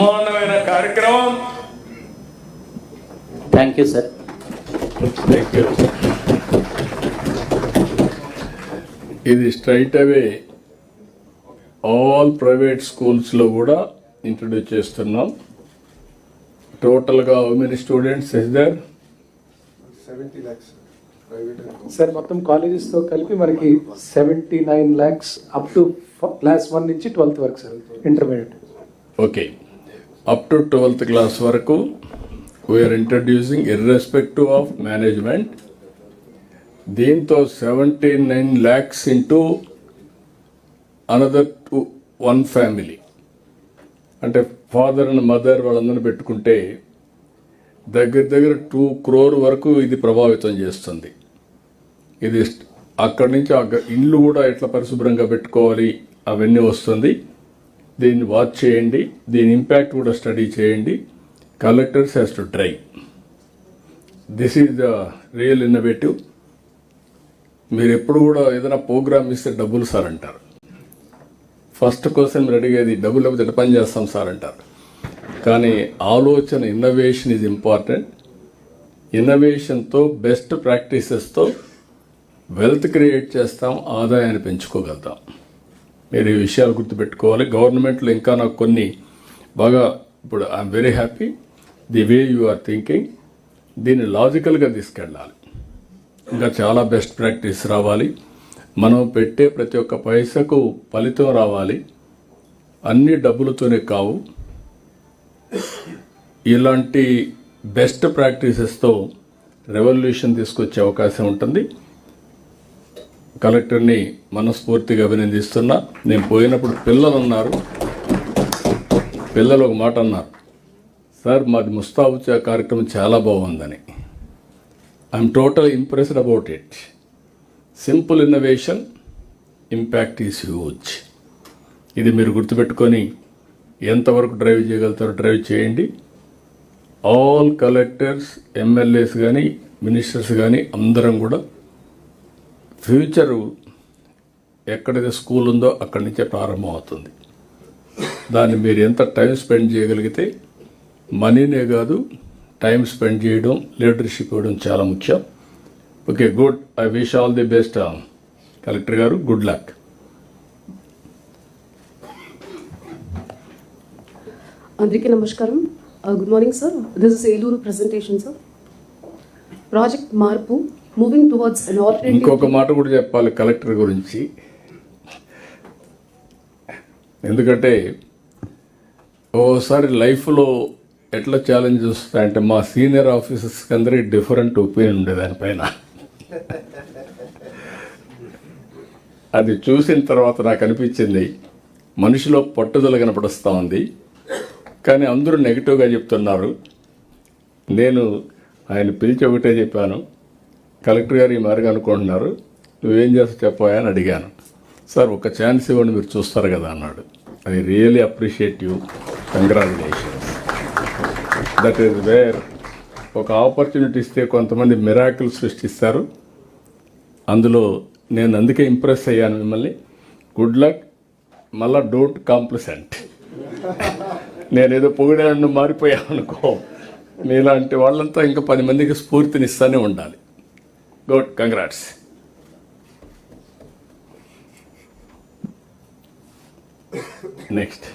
బ్రహ్మాండమైన కార్యక్రమం. Thank you sir. Thank you. ఇది స్ట్రైట్ అవే ఆల్ ప్రైవేట్ స్కూల్స్లో కూడా ఇంట్రడ్యూస్ చేస్తున్నాం. టోటల్గా how many students is there? 70 lakhs. Sir మొత్తం కాలేజెస్తో కలిపి మనకి 79 lakhs అప్ టు క్లాస్ 1 నుంచి 12th వరకు sir, intermediate. Okay, up to 12th class వరకు we are introducing irrespective of management. దీంతో 79 lakhs ఇంటూ అనదర్ 1 ఫ్యామిలీ, అంటే ఫాదర్ అండ్ మదర్ వాళ్ళందరినీ పెట్టుకుంటే దగ్గర దగ్గర 2 crore వరకు ఇది ప్రభావితం చేస్తుంది. ఇది అక్కడి నుంచి ఇల్లు కూడా ఎట్లా పరిశుభ్రంగా పెట్టుకోవాలి అవన్నీ వస్తుంది. దీన్ని వాచ్ చేయండి, దీని ఇంపాక్ట్ కూడా స్టడీ చేయండి. Collectors has to try. This is the real innovative. మీరు ఎప్పుడు కూడా ఏదైనా ప్రోగ్రామ్ ఇస్తే డబ్బులు సార్ అంటారు. ఫస్ట్ క్వశ్చన్ మీరు అడిగేది డబ్బులు లేకపోతే ఎట్లా పని చేస్తాం సార్ అంటారు. కానీ ఆలోచన, ఇన్నోవేషన్ ఈజ్ ఇంపార్టెంట్. ఇన్నోవేషన్తో బెస్ట్ ప్రాక్టీసెస్తో వెల్త్ క్రియేట్ చేస్తాం, ఆదాయాన్ని పెంచుకోగలుగుతాం. మీరు ఈ విషయాలు గుర్తుపెట్టుకోవాలి. గవర్నమెంట్లో ఇంకా నాకు కొన్ని బాగా, ఇప్పుడు I'm very happy the way you are thinking. దీన్ని లాజికల్గా తీసుకెళ్ళాలి. ఇంకా చాలా బెస్ట్ ప్రాక్టీస్ రావాలి. మనం పెట్టే ప్రతి ఒక్క పైసకు ఫలితం రావాలి. అన్ని డబ్బులతోనే కావు. ఇలాంటి బెస్ట్ ప్రాక్టీసెస్తో రెవల్యూషన్ తీసుకొచ్చే అవకాశం ఉంటుంది. కలెక్టర్ని మనస్ఫూర్తిగా అభినందిస్తున్నా. నేను పోయినప్పుడు పిల్లలు అన్నారు, పిల్లలు ఒక మాట అన్నారు, సార్ మాది ముస్తాబు కార్యక్రమం చాలా బాగుందని. I'm total impressed about it. Simple innovation, impact is huge. ఇది మీరు గుర్తుపెట్టుకొని ఎంతవరకు డ్రైవ్ చేయగలుగుతారో డ్రైవ్ చేయండి. ఆల్ కలెక్టర్స్, ఎమ్మెల్యేస్ కానీ మినిస్టర్స్ కానీ అందరం కూడా ఫ్యూచరు ఎక్కడైతే స్కూల్ ఉందో అక్కడి నుంచే ప్రారంభం అవుతుంది. దాన్ని మీరు ఎంత టైం స్పెండ్ చేయగలిగితే, మనీనే కాదు టైం స్పెండ్ చేయడం, లీడర్షిప్ ఇవ్వడం చాలా ముఖ్యం. Okay, good. I wish all the best collector గారు. Good luck. అందరికీ నమస్కారం. Good morning sir. This is Eluru presentation sir. Project Marpu moving towards an alternative. ఇంకొక మాట కూడా చెప్పాలి కలెక్టర్ గురించి. ఎందుకంటే ఓసారి లైఫ్లో ఎట్లా ఛాలెంజ్ వస్తాయంటే, మా సీనియర్ ఆఫీసర్స్కి అందరికీ డిఫరెంట్ ఒపీనియన్ ఉండే దానిపైన. అది చూసిన తర్వాత నాకు అనిపించింది మనిషిలో పట్టుదల కనపడుస్తూ ఉంది. కానీ అందరూ నెగిటివ్గా చెప్తున్నారు. నేను ఆయన పిలిచి ఒకటే చెప్పాను, కలెక్టర్ గారు ఈ మార్గం అనుకుంటున్నారు, నువ్వేం చేస్తా చెప్పాయా అని అడిగాను. సార్ ఒక ఛాన్స్ ఇవ్వండి మీరు చూస్తారు కదా అన్నాడు. I really appreciate you, congratulations. That is where ఒక ఆపర్చునిటీ ఇస్తే కొంతమంది మిరాకిల్ సృష్టిస్తారు. అందులో నేను అందుకే ఇంప్రెస్ అయ్యాను మిమ్మల్ని. Good luck. మళ్ళా డోంట్ కాంప్లిసెంట్. నేనేదో పొగిడాను మారిపోయాను అనుకో. మీలాంటి వాళ్ళంతా ఇంకా 10 మందికి స్ఫూర్తినిస్తూనే ఉండాలి. Good, congrats. నెక్స్ట్.